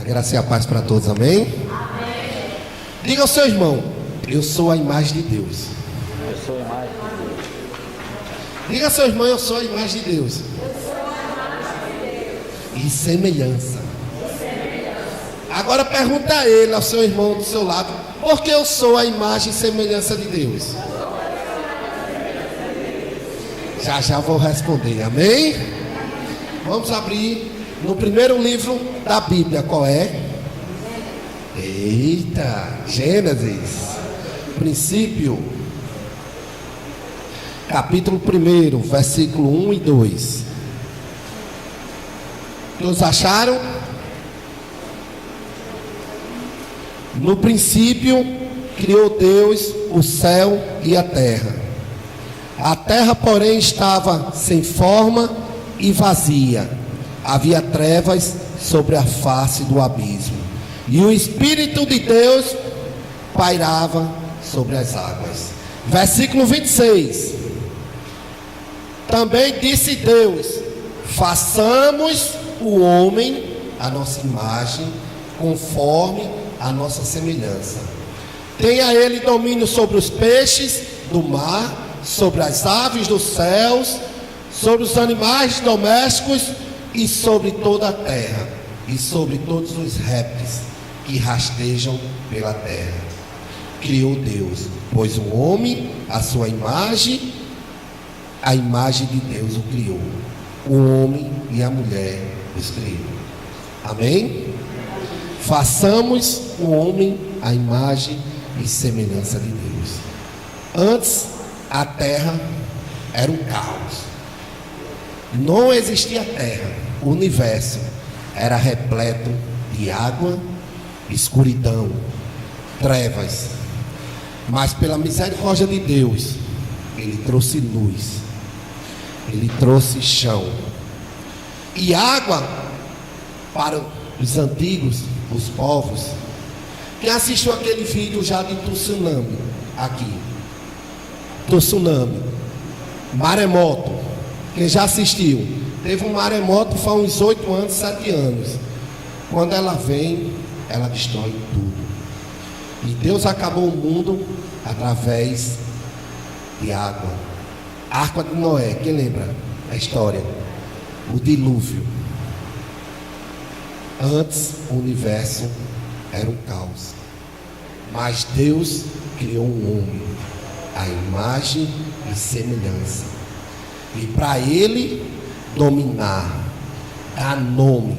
Graça e a paz para todos, amém? Amém. Diga ao seu irmão: eu sou a imagem de Deus. Eu sou a imagem de Deus. Diga ao seu irmão: eu sou a imagem de Deus. E semelhança. Agora pergunta a ele, ao seu irmão do seu lado: por que eu sou a imagem e semelhança de Deus? Já vou responder, amém? Vamos abrir no primeiro livro da Bíblia, qual é? Eita, Gênesis, princípio, capítulo 1, versículo 1 e 2. Todos acharam? No princípio criou Deus o céu e a terra. A terra, porém, estava sem forma e vazia. Havia trevas sobre a face do abismo, e o Espírito de Deus pairava sobre as águas. Versículo 26. Também disse Deus: façamos o homem à nossa imagem, conforme a nossa semelhança. Tenha ele domínio sobre os peixes do mar, sobre as aves dos céus, sobre os animais domésticos e sobre toda a terra, e sobre todos os répteis que rastejam pela terra. Criou Deus, pois o homem, a sua imagem, a imagem de Deus o criou. O homem e a mulher os criou. Amém? Façamos o homem à imagem e semelhança de Deus. Antes, a terra era um caos. Não existia terra. O universo era repleto de água, escuridão, trevas. Mas pela misericórdia de Deus, Ele trouxe luz, Ele trouxe chão e água para os antigos, os povos. Quem assistiu aquele vídeo já de tsunami aqui? Tsunami, maremoto. Quem já assistiu? Teve um maremoto faz uns 8 anos, 7 anos. Quando ela vem, ela destrói tudo. E Deus acabou o mundo através de água. Arca de Noé, quem lembra a história? O dilúvio. Antes o universo era um caos, mas Deus criou um homem à imagem e semelhança, e para ele dominar, dar nome,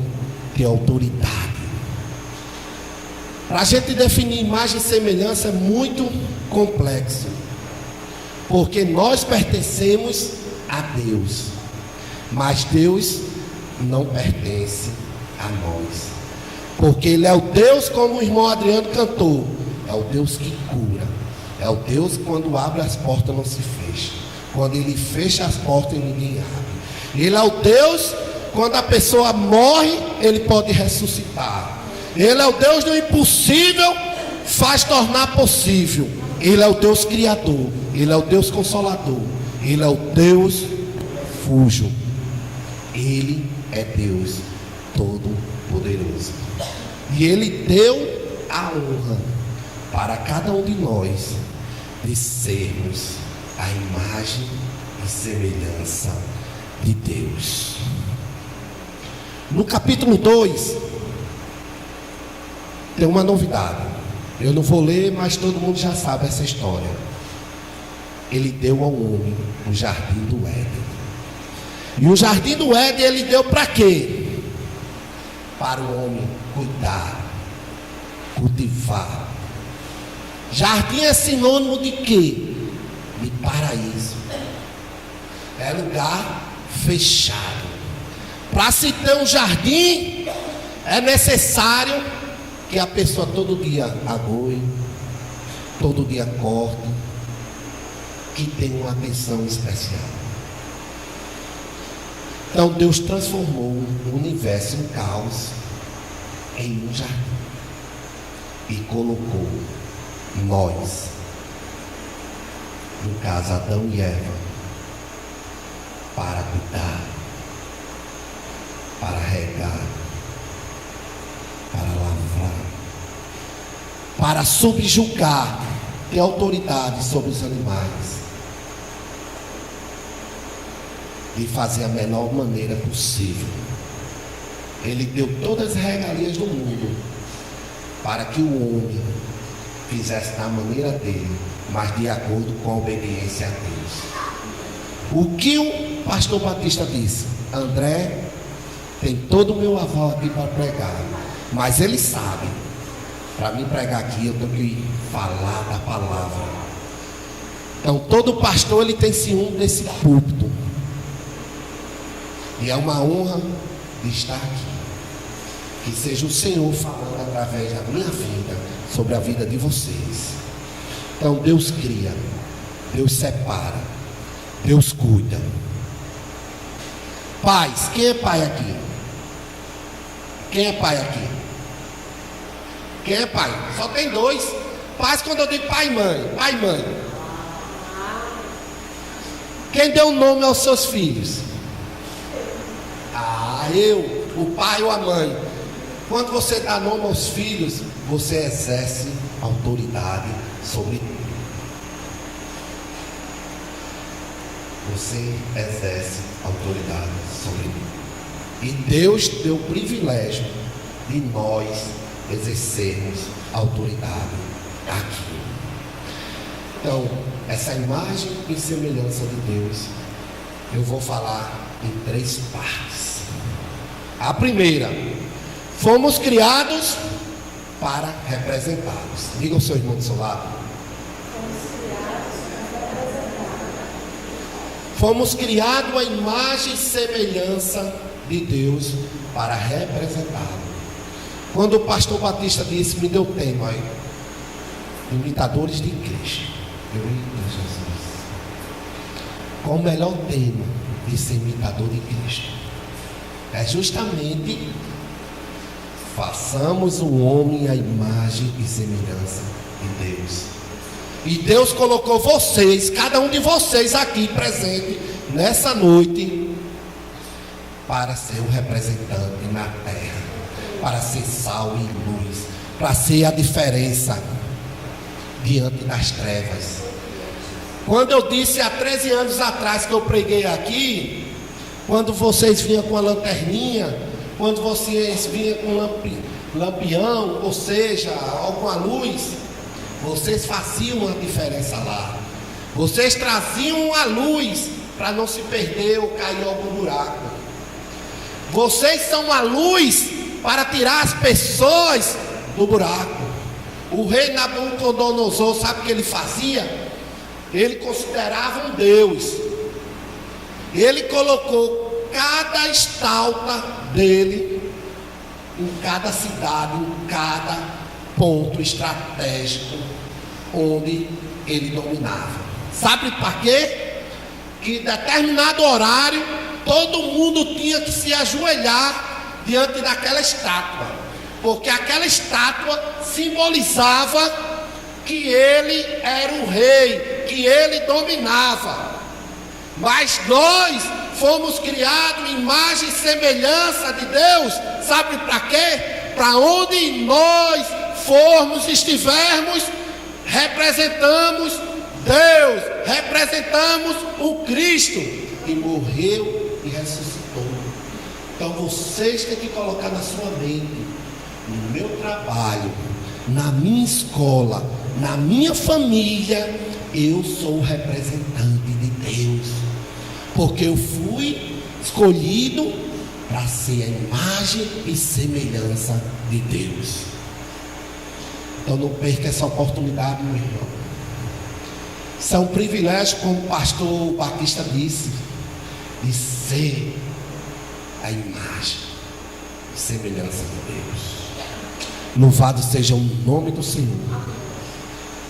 ter autoridade. Para a gente definir imagem e semelhança é muito complexo, porque nós pertencemos a Deus, mas Deus não pertence a nós, porque Ele é o Deus, como o irmão Adriano cantou, é o Deus que cura, é o Deus que quando abre as portas não se fecha, quando Ele fecha as portas ninguém abre. Ele é o Deus, quando a pessoa morre, Ele pode ressuscitar. Ele é o Deus do impossível, faz tornar possível. Ele é o Deus criador, Ele é o Deus consolador, Ele é o Deus fujo. Ele é Deus todo-poderoso, e Ele deu a honra para cada um de nós de sermos a imagem e semelhança de Deus. No capítulo 2 tem uma novidade. Eu não vou ler, mas todo mundo já sabe essa história. Ele deu ao homem o jardim do Éden. E o jardim do Éden Ele deu para quê? Para o homem cuidar, cultivar. Jardim é sinônimo de quê? De paraíso. É lugar fechado. Para se ter um jardim, é necessário que a pessoa todo dia agoe, todo dia corte, que tenha uma atenção especial. Então Deus transformou o universo em caos em um jardim e colocou nós, no caso Adão e Eva, para cuidar, para regar, para para subjugar, ter autoridade sobre os animais, e fazer a melhor maneira possível. Ele deu todas as regalias do mundo para que o homem fizesse da maneira dele, mas de acordo com a obediência a Deus. O que o pastor Batista disse: André tem todo o meu aval aqui para pregar, mas ele sabe, para mim pregar aqui eu tenho que falar da palavra. Então todo pastor ele tem ciúme desse púlpito, e é uma honra de estar aqui. Que seja o Senhor falando através da minha vida sobre a vida de vocês. Então Deus cria, Deus separa, Deus cuida. Pais, quem é pai aqui? Quem é pai aqui? Quem é pai? Só tem dois. Pais, quando eu digo pai e mãe. Pai e mãe. Quem deu nome aos seus filhos? Eu, o pai ou a mãe. Quando você dá nome aos filhos, você exerce autoridade sobre tudo. Você exerce autoridade sobre tudo. E Deus deu o privilégio de nós exercermos autoridade aqui. Então, essa imagem e semelhança de Deus, eu vou falar em 3 partes. A primeira: fomos criados para representá-los. Diga ao seu irmão do seu lado: fomos criados à imagem e semelhança de Deus para representá-lo. Quando o pastor Batista disse, me deu tema aí: imitadores de Cristo. Eu eita Jesus, qual o melhor tema de ser imitador de Cristo? É justamente: façamos o homem à imagem e semelhança de Deus. E Deus colocou vocês, cada um de vocês aqui presente nessa noite, para ser o representante na terra, para ser sal e luz, para ser a diferença diante das trevas. Quando eu disse há 13 anos atrás que eu preguei aqui, quando vocês vinham com a lanterninha, quando vocês vinham com lampião, ou seja, alguma luz, vocês faziam a diferença lá. Vocês traziam a luz para não se perder ou cair em algum buraco. Vocês são a luz para tirar as pessoas do buraco. O rei Nabucodonosor, sabe o que ele fazia? Ele considerava um Deus. Ele colocou cada estalta dele em cada cidade, em cada ponto estratégico onde ele dominava. Sabe para quê? Que em determinado horário todo mundo tinha que se ajoelhar diante daquela estátua, porque aquela estátua simbolizava que ele era o rei, que ele dominava. Mas nós fomos criados em imagem e semelhança de Deus. Sabe para quê? Para onde nós formos, estivermos, representamos Deus, representamos o Cristo que morreu e ressuscitou. Então vocês têm que colocar na sua mente: no meu trabalho, na minha escola, na minha família, eu sou o representante de Deus, porque eu fui escolhido para ser a imagem e semelhança de Deus. Então não perca essa oportunidade, meu irmão. Isso é um privilégio, como o pastor Batista disse, de ser a imagem e semelhança de Deus. Louvado seja o nome do Senhor.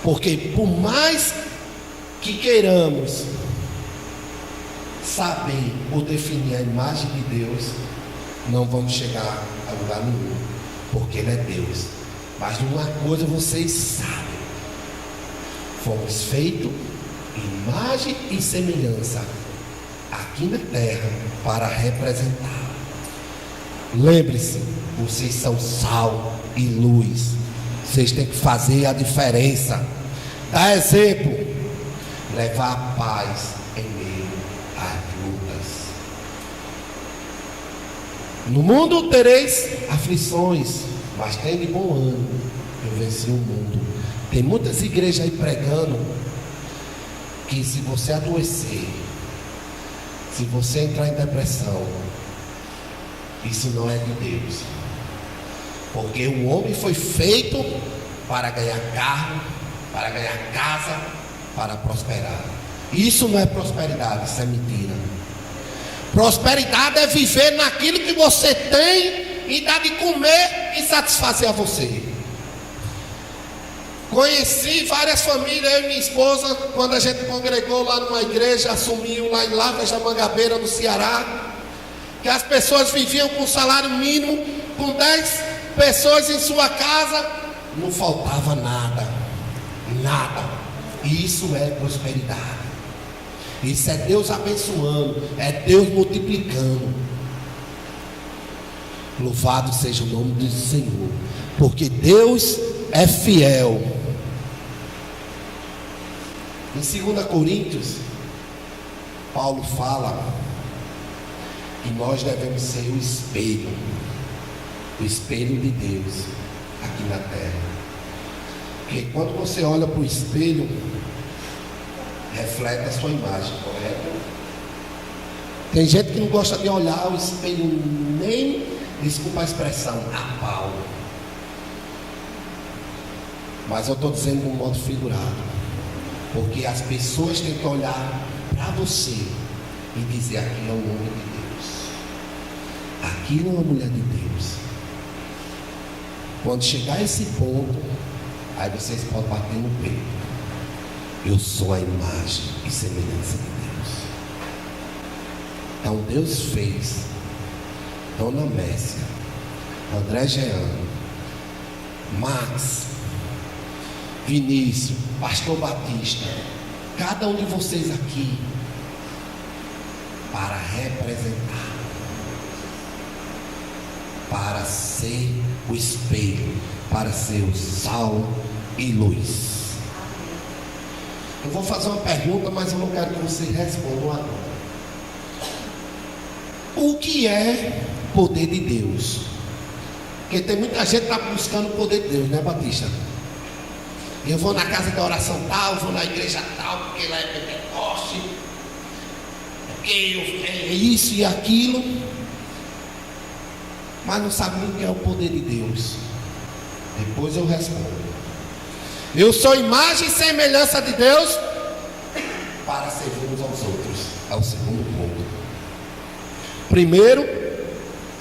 Porque por mais que queiramos saber ou definir a imagem de Deus, não vamos chegar a lugar nenhum, porque Ele é Deus. Mas uma coisa vocês sabem: fomos feitos imagem e semelhança aqui na terra para representar. Lembre-se, vocês são sal e luz. Vocês têm que fazer a diferença. Dar exemplo. Levar a paz em meio às lutas. No mundo tereis aflições, mas tem de bom ânimo. Eu venci o mundo. Tem muitas igrejas aí pregando que se você adoecer, se você entrar em depressão, isso não é de Deus. Porque o homem foi feito para ganhar carro, para ganhar casa, para prosperar. Isso não é prosperidade, isso é mentira. Prosperidade é viver naquilo que você tem e dar de comer e satisfazer a você. Conheci várias famílias, eu e minha esposa, quando a gente congregou lá numa igreja, assumiu lá em Lavras da Mangabeira, no Ceará, que as pessoas viviam com salário mínimo, com 10 pessoas em sua casa, não faltava nada, nada. Isso é prosperidade. Isso é Deus abençoando, é Deus multiplicando. Louvado seja o nome do Senhor, porque Deus é fiel. Em 2 Coríntios, Paulo fala que nós devemos ser o espelho de Deus aqui na terra. Porque quando você olha para o espelho, reflete a sua imagem, correto? Tem gente que não gosta de olhar o espelho nem, desculpa a expressão, a pau. Mas eu estou dizendo de um modo figurado, porque as pessoas têm que olhar para você e dizer: aquilo é um homem de Deus, aquilo é uma mulher de Deus. Quando chegar a esse ponto, aí vocês podem bater no peito: eu sou a imagem e semelhança de Deus. Então Deus fez Dona Messia, André Jean, Max, Vinícius, Pastor Batista, cada um de vocês aqui, para representar, para ser o espelho, para ser o sal e luz. Eu vou fazer uma pergunta, mas eu não quero que vocês respondam agora. O que é poder de Deus? Porque tem muita gente que está buscando o poder de Deus, né, Batista? Eu vou na casa de oração tal, vou na igreja tal, porque lá é Pentecoste, porque é isso e aquilo, mas não sabe nem o que é o poder de Deus. Depois eu respondo. Eu sou imagem e semelhança de Deus para servir uns aos outros. É o segundo ponto. Primeiro,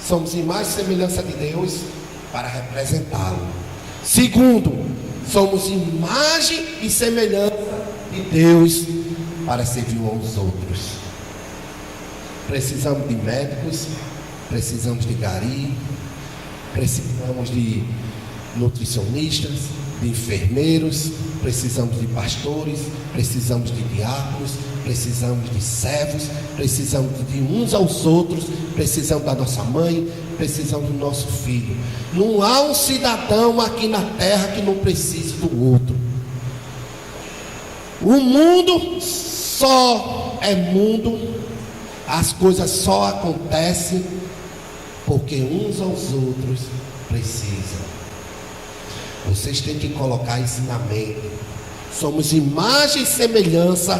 somos imagem e semelhança de Deus para representá-lo. Segundo, somos imagem e semelhança de Deus para servir uns aos outros. Precisamos de médicos, precisamos de gari, precisamos de nutricionistas, de enfermeiros, precisamos de pastores, precisamos de diáconos, precisamos de servos, precisamos de uns aos outros, precisamos da nossa mãe, precisamos do nosso filho. Não há um cidadão aqui na terra que não precise do outro. O mundo só é mundo, as coisas só acontecem porque uns aos outros precisam. Vocês têm que colocar isso na mente. Somos imagem e semelhança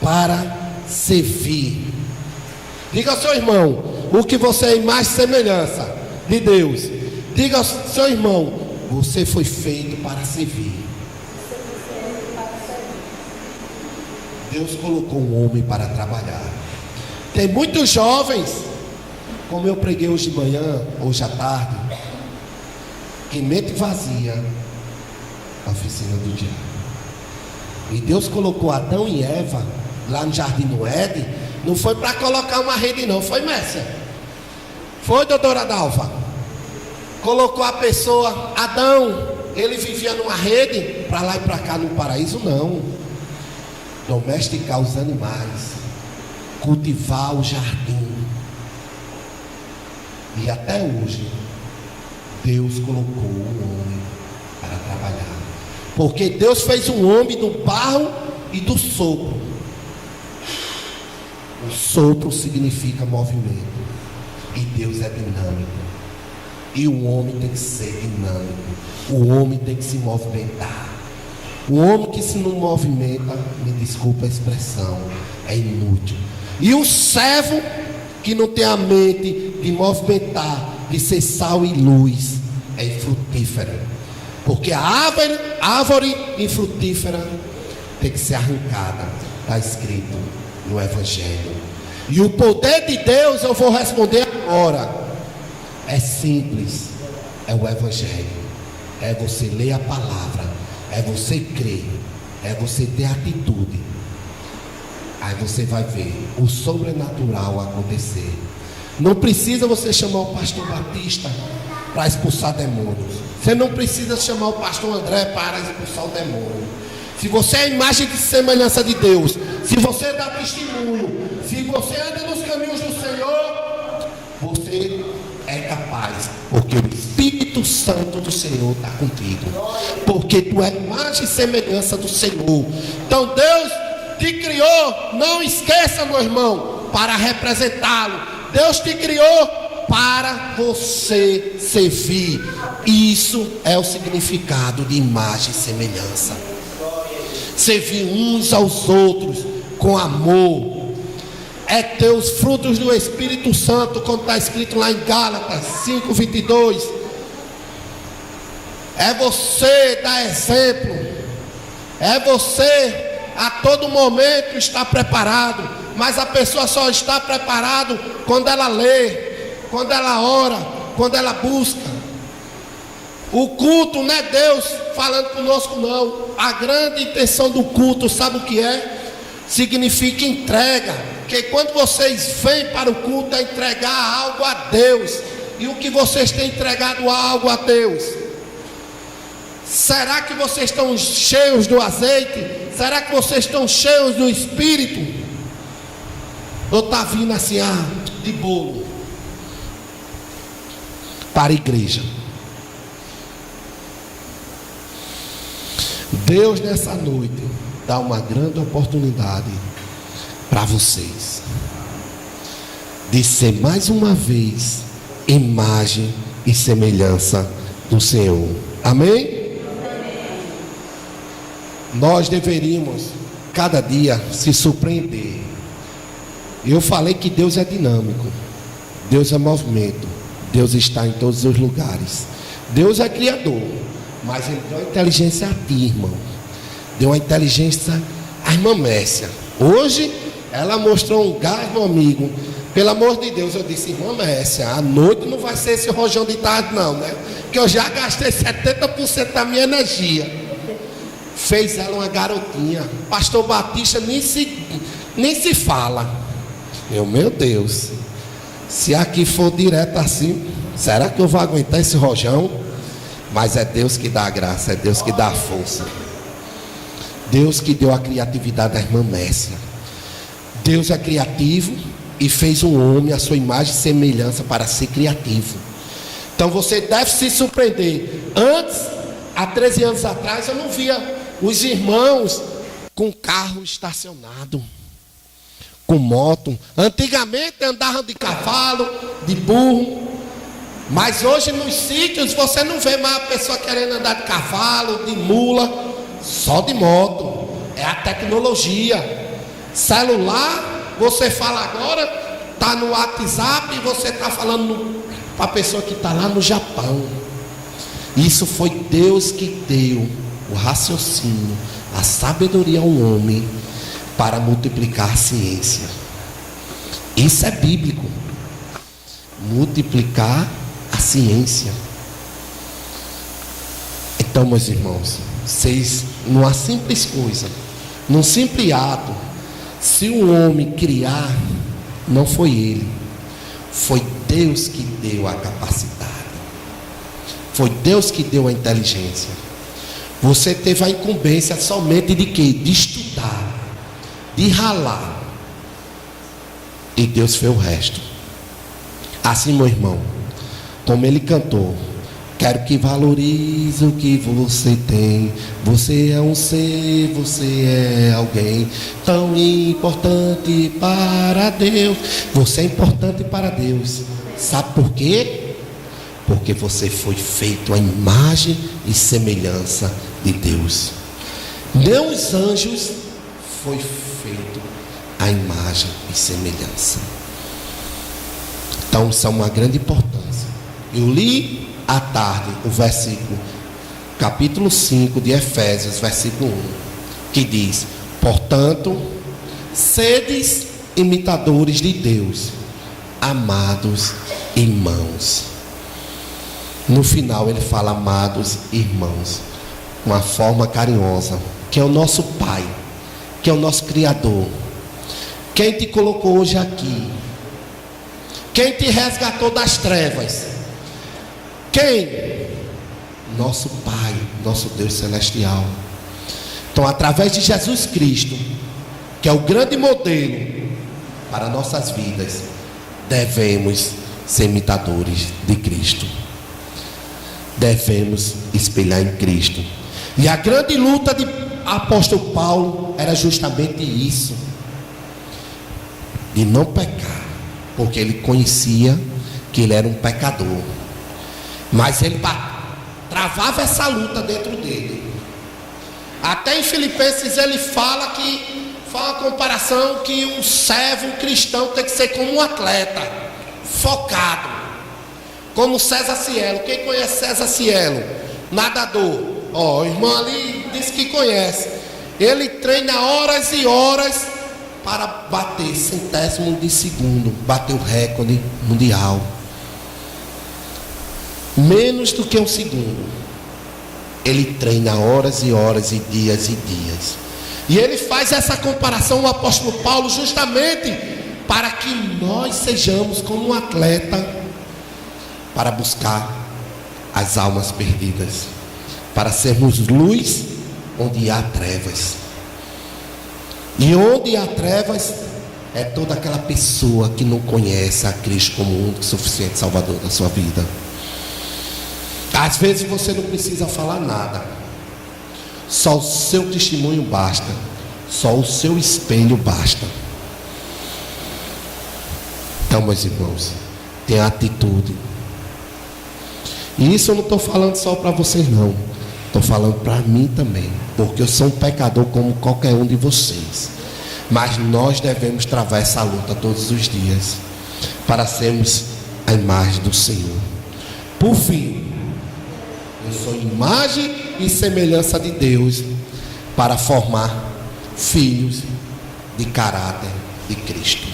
para servir. Diga ao seu irmão: o que você é imagem e semelhança de Deus. Diga ao seu irmão: você foi feito para servir. Deus colocou um homem para trabalhar. Tem muitos jovens, como eu preguei hoje de manhã, hoje à tarde, que mente vazia, a oficina do diabo. E Deus colocou Adão e Eva lá no jardim do Éden. Não foi para colocar uma rede, não. Foi, Mércia? Foi, doutora Dalva? Colocou a pessoa, Adão, ele vivia numa rede, para lá e para cá no paraíso, não. Domesticar os animais, cultivar o jardim. E até hoje, Deus colocou o homem para trabalhar. Porque Deus fez um homem do barro e do sopro. O sopro significa movimento. E Deus é dinâmico. E o homem tem que ser dinâmico. O homem tem que se movimentar. O homem que se não movimenta, me desculpa a expressão, é inútil. E o servo que não tem a mente de movimentar, de ser sal e luz, é infrutífero. Porque a árvore infrutífera tem que ser arrancada. Está escrito no Evangelho. E o poder de Deus, eu vou responder agora. É simples. É o Evangelho. É você ler a palavra. É você crer. É você ter atitude. Aí você vai ver o sobrenatural acontecer. Não precisa você chamar o pastor Batista para expulsar demônios. Você não precisa chamar o pastor André para expulsar o demônio. Se você é a imagem de semelhança de Deus, se você dá testemunho, se você anda nos caminhos do Senhor, você é capaz, porque o Espírito Santo do Senhor está contigo, porque tu é a imagem e semelhança do Senhor. Então Deus te criou, não esqueça, meu irmão, para representá-lo. Deus te criou para você servir. Isso é o significado de imagem e semelhança. Servir uns aos outros com amor. É ter os frutos do Espírito Santo, como está escrito lá em Gálatas 5:22. É você dar exemplo. É você a todo momento estar preparado. Mas a pessoa só está preparada quando ela lê, quando ela ora, quando ela busca. O culto não é Deus falando conosco, não. A grande intenção do culto, sabe o que é? Significa entrega. Porque quando vocês vêm para o culto, é entregar algo a Deus. E o que vocês têm entregado algo a Deus? Será que vocês estão cheios do azeite? Será que vocês estão cheios do Espírito? Ou está vindo assim, de bolo para a igreja? Deus nessa noite dá uma grande oportunidade para vocês de ser mais uma vez imagem e semelhança do Senhor. Amém? Nós deveríamos cada dia se surpreender. Eu falei que Deus é dinâmico, Deus é movimento, Deus está em todos os lugares. Deus é criador, mas Ele deu uma inteligência a ti, irmão. Deu uma inteligência à irmã Mércia. Hoje ela mostrou um gás, meu amigo. Pelo amor de Deus, eu disse, irmã Mércia, à noite não vai ser esse rojão de tarde não, né? Porque eu já gastei 70% da minha energia. Fez ela uma garotinha. Pastor Batista nem se fala. Meu Deus, se aqui for direto assim, será que eu vou aguentar esse rojão? Mas é Deus que dá a graça, é Deus que dá a força. Deus que deu a criatividade à irmã Mércia. Deus é criativo e fez um homem à sua imagem e semelhança para ser criativo. Então você deve se surpreender. Antes, há 13 anos atrás, eu não via os irmãos com carro estacionado, com moto. Antigamente andavam de cavalo, de burro. Mas hoje nos sítios você não vê mais a pessoa querendo andar de cavalo, de mula, só de moto. É a tecnologia. Celular, você fala agora, está no WhatsApp e você está falando para a pessoa que está lá no Japão. Isso foi Deus que deu o raciocínio, a sabedoria ao homem para multiplicar a ciência. Isso é bíblico. Multiplicar a ciência. Então, meus irmãos, vocês, numa simples coisa, num simples ato, se o homem criar, não foi ele, foi Deus que deu a capacidade, foi Deus que deu a inteligência. Você teve a incumbência somente de quê? De estudar, de ralar, e Deus fez o resto. Assim, meu irmão, como ele cantou, Quero que valorize o que você tem. Você é um ser, você é alguém tão importante para Deus. Você é importante para Deus. Sabe por quê? Porque você foi feito à imagem e semelhança de Deus. Nem os anjos foi feito à imagem e semelhança. Então isso é uma grande importância. Eu li à tarde o versículo, capítulo 5 de Efésios, versículo 1, que diz: portanto, sedes imitadores de Deus, amados irmãos. No final ele fala amados irmãos, uma forma carinhosa, que é o nosso Pai, que é o nosso Criador, quem te colocou hoje aqui, quem te resgatou das trevas. Quem? Nosso Pai, nosso Deus celestial. Então, através de Jesus Cristo, que é o grande modelo para nossas vidas, devemos ser imitadores de Cristo. Devemos espelhar em Cristo. E a grande luta do apóstolo Paulo era justamente isso: de não pecar, porque ele conhecia que ele era um pecador. Mas ele travava essa luta dentro dele. Até em Filipenses ele fala uma comparação que um servo cristão tem que ser como um atleta, focado, como César Cielo. Quem conhece César Cielo? Nadador. O irmão ali disse que conhece. Ele treina horas e horas para bater centésimo de segundo, bater o recorde mundial. Menos do que um segundo. Ele treina horas e horas e dias. E ele faz essa comparação, o apóstolo Paulo, justamente para que nós sejamos como um atleta, para buscar as almas perdidas, para sermos luz onde há trevas. E onde há trevas é toda aquela pessoa que não conhece a Cristo como o único e suficiente Salvador da sua vida. Às vezes você não precisa falar nada, só o seu testemunho basta, só o seu espelho basta. Então, meus irmãos, tenha atitude. E isso eu não estou falando só para vocês não, estou falando para mim também, porque eu sou um pecador como qualquer um de vocês. Mas nós devemos travar essa luta todos os dias, para sermos a imagem do Senhor. Por fim, eu sou imagem e semelhança de Deus, para formar filhos de caráter de Cristo.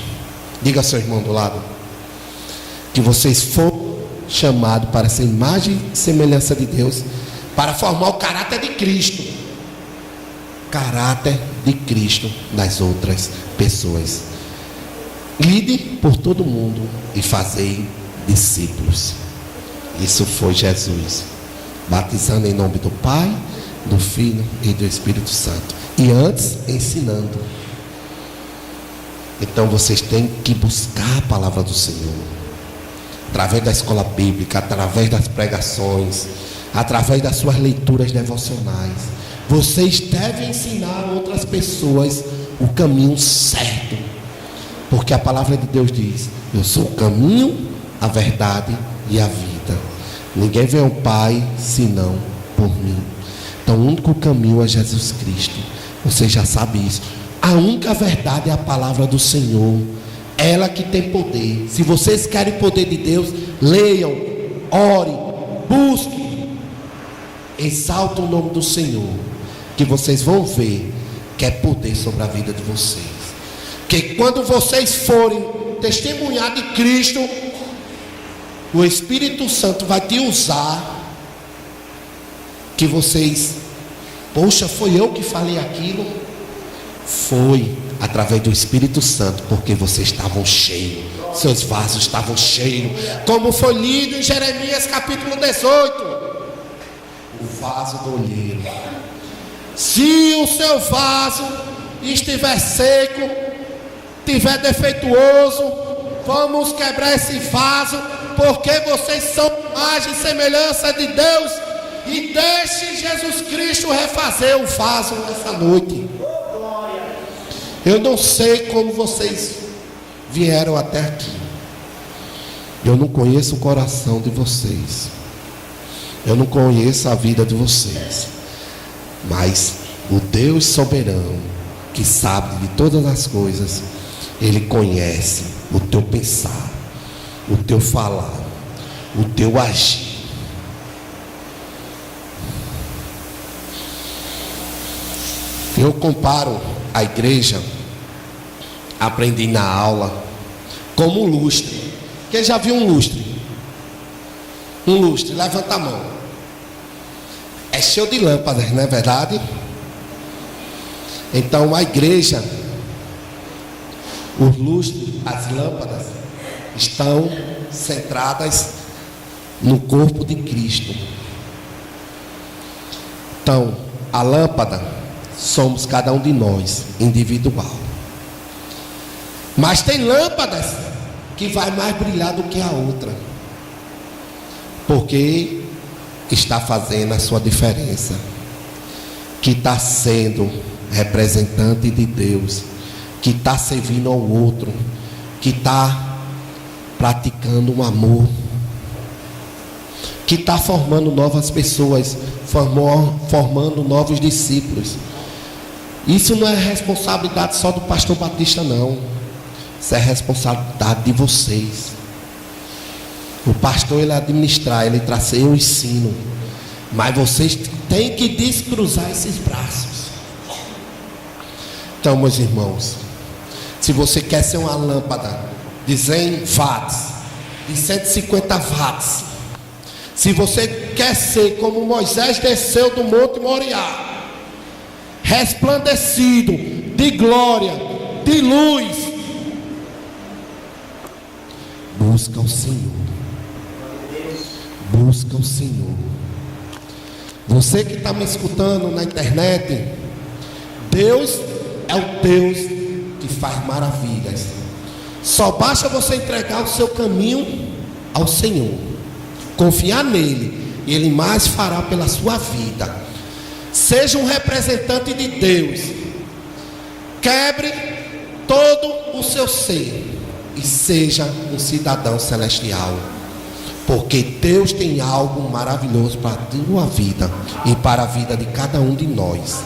Diga ao seu irmão do lado, que vocês foram chamados para ser imagem e semelhança de Deus, para formar o caráter de Cristo. Caráter de Cristo nas outras pessoas. Ide por todo mundo e fazei discípulos. Isso foi Jesus, batizando em nome do Pai, do Filho e do Espírito Santo, e antes ensinando. Então vocês têm que buscar a palavra do Senhor, através da escola bíblica, através das pregações, através das suas leituras devocionais. Vocês devem ensinar outras pessoas o caminho certo, porque a palavra de Deus diz: eu sou o caminho, a verdade e a vida. Ninguém vem ao Pai senão por mim. Então o único caminho é Jesus Cristo. Você já sabe isso. A única verdade é a palavra do Senhor, ela que tem poder. Se vocês querem o poder de Deus, leiam, orem, busquem, exaltem o nome do Senhor, que vocês vão ver que é poder sobre a vida de vocês. Que quando vocês forem testemunhar de Cristo, o Espírito Santo vai te usar, que vocês, poxa, foi eu que falei aquilo? Foi através do Espírito Santo, porque vocês estavam cheios, seus vasos estavam cheios, como foi lido em Jeremias capítulo 18, o vaso do olheiro. Se o seu vaso estiver seco, estiver defeituoso, vamos quebrar esse vaso porque vocês são imagem e semelhança de Deus. E deixe Jesus Cristo refazer o vaso nessa noite. Eu não sei como vocês vieram até aqui. Eu não conheço o coração de vocês. Eu não conheço a vida de vocês. Mas o Deus soberano, que sabe de todas as coisas, Ele conhece o teu pensar, o teu falar, o teu agir. Eu comparo a igreja, aprendi na aula, como um lustre. Quem já viu um lustre? Um lustre, levanta a mão. É cheio de lâmpadas, não é verdade? Então a igreja, os lustres, as lâmpadas, estão centradas no corpo de Cristo. Então, a lâmpada somos cada um de nós, individual. Mas tem lâmpadas que vai mais brilhar do que a outra, porque está fazendo a sua diferença, que está sendo representante de Deus, que está servindo ao outro, que está praticando um amor, que está formando novas pessoas, formando novos discípulos. Isso não é responsabilidade só do pastor Batista, não. Isso é responsabilidade de vocês. O pastor, ele administrar, ele trazer o ensino, mas vocês têm que descruzar esses braços. Então, meus irmãos, se você quer ser uma lâmpada de 100 watts, de 150 watts, se você quer ser como Moisés desceu do Monte Moriá, resplandecido de glória, de luz, busca o Senhor. Busca o Senhor. Você que está me escutando na internet, Deus é o Deus que faz maravilhas. Só basta você entregar o seu caminho ao Senhor, confiar nele, e Ele mais fará pela sua vida. Seja um representante de Deus. Quebre todo o seu ser e seja um cidadão celestial, porque Deus tem algo maravilhoso para a tua vida e para a vida de cada um de nós.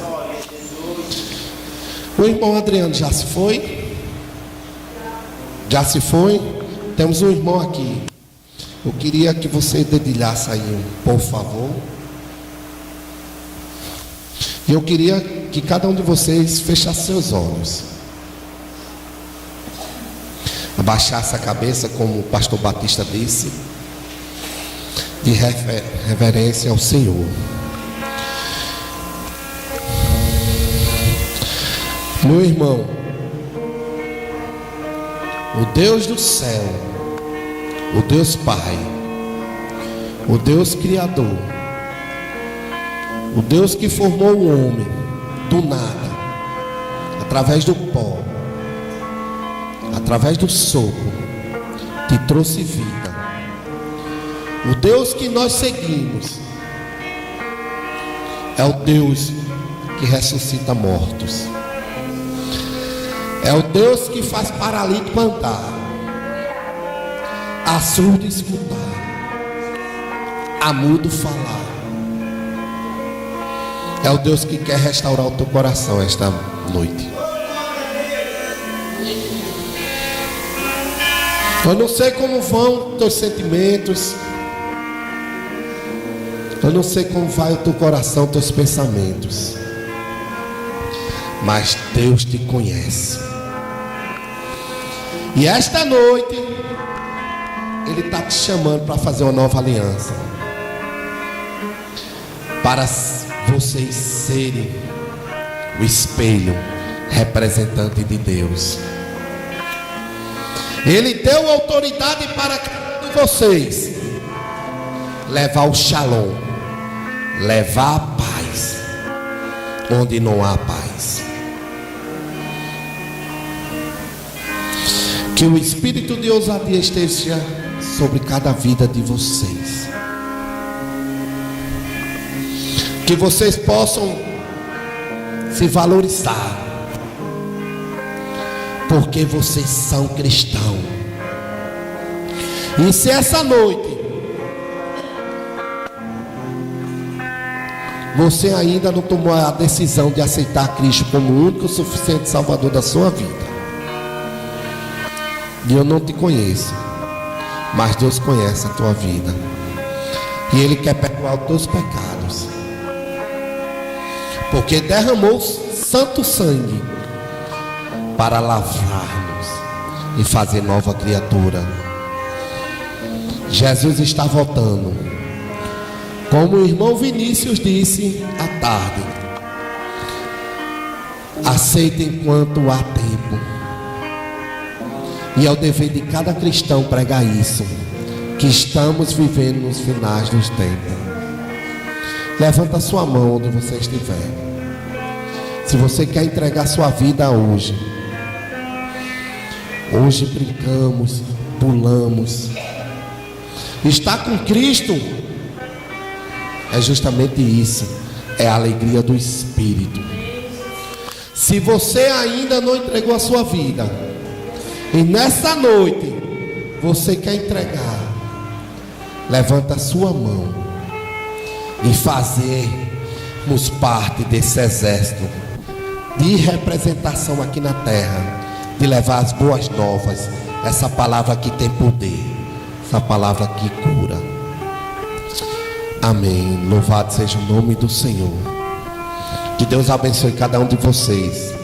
O irmão Adriano já se foi? Já se foi? Temos um irmão aqui. Eu queria que você dedilhasse aí, por favor. Eu queria que cada um de vocês fechasse seus olhos, abaixasse a cabeça, como o pastor Batista disse, de reverência ao Senhor. Meu irmão, o Deus do céu, o Deus Pai, o Deus Criador, o Deus que formou o homem do nada, através do pó, através do sopro, te trouxe vida. O Deus que nós seguimos é o Deus que ressuscita mortos. É o Deus que faz paralítico andar, a surdo escutar, a mudo falar. É o Deus que quer restaurar o teu coração esta noite. Eu não sei como vão teus sentimentos, eu não sei como vai o teu coração, teus pensamentos, mas Deus te conhece. E esta noite Ele está te chamando para fazer uma nova aliança, para vocês serem o espelho representante de Deus. Ele deu autoridade para cada um de vocês levar o shalom, levar a paz onde não há paz. Que o espírito de ousadia esteja sobre cada vida de vocês. Que vocês possam se valorizar, porque vocês são cristãos. E se essa noite você ainda não tomou a decisão de aceitar Cristo como o único e suficiente Salvador da sua vida, e eu não te conheço, mas Deus conhece a tua vida, e Ele quer perdoar os teus pecados, porque derramou santo sangue para lavar-nos e fazer nova criatura. Jesus está voltando. Como o irmão Vinícius disse à tarde, aceita enquanto há tempo. E é o dever de cada cristão pregar isso, que estamos vivendo nos finais dos tempos. Levanta a sua mão onde você estiver. Se você quer entregar sua vida hoje brincamos, pulamos. Estar com Cristo é justamente isso, é a alegria do Espírito. Se você ainda não entregou a sua vida, e nessa noite você quer entregar, levanta a sua mão e fazermos parte desse exército de representação aqui na terra, de levar as boas novas, essa palavra que tem poder, essa palavra que cura. Amém. Louvado seja o nome do Senhor. Que Deus abençoe cada um de vocês.